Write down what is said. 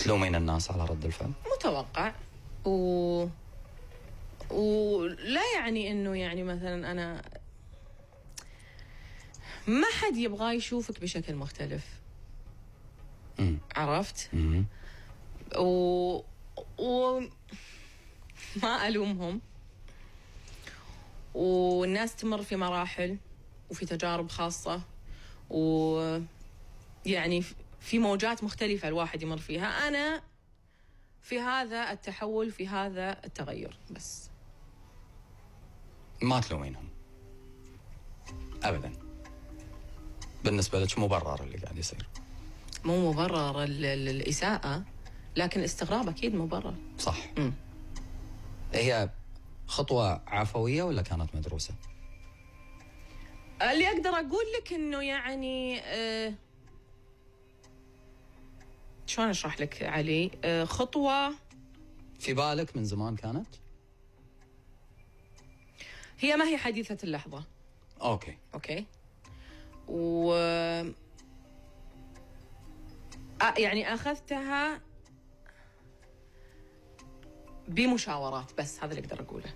تلومين الناس على رد الفعل؟ متوقع. ولا يعني انه يعني مثلا انا ما حد يبغى يشوفك بشكل مختلف. عرفت؟ ما ألومهم، والناس تمر في مراحل وفي تجارب خاصة، ويعني في موجات مختلفة الواحد يمر فيها. أنا في هذا التحول، في هذا التغير بس. ما تلومينهم أبدا؟ بالنسبة لك مبرر اللي قاعد يصير؟ مو مبرر الإساءة، لكن الاستغراب أكيد مبرر. صح. هي خطوة عفوية ولا كانت مدروسة؟ اللي أقدر أقول لك إنه يعني شلون أشرح لك علي؟ خطوة في بالك من زمان كانت؟ هي ما هي حديثة اللحظة. أوكي. يعني أخذتها بمشاورات، بس هذا اللي أقدر أقوله.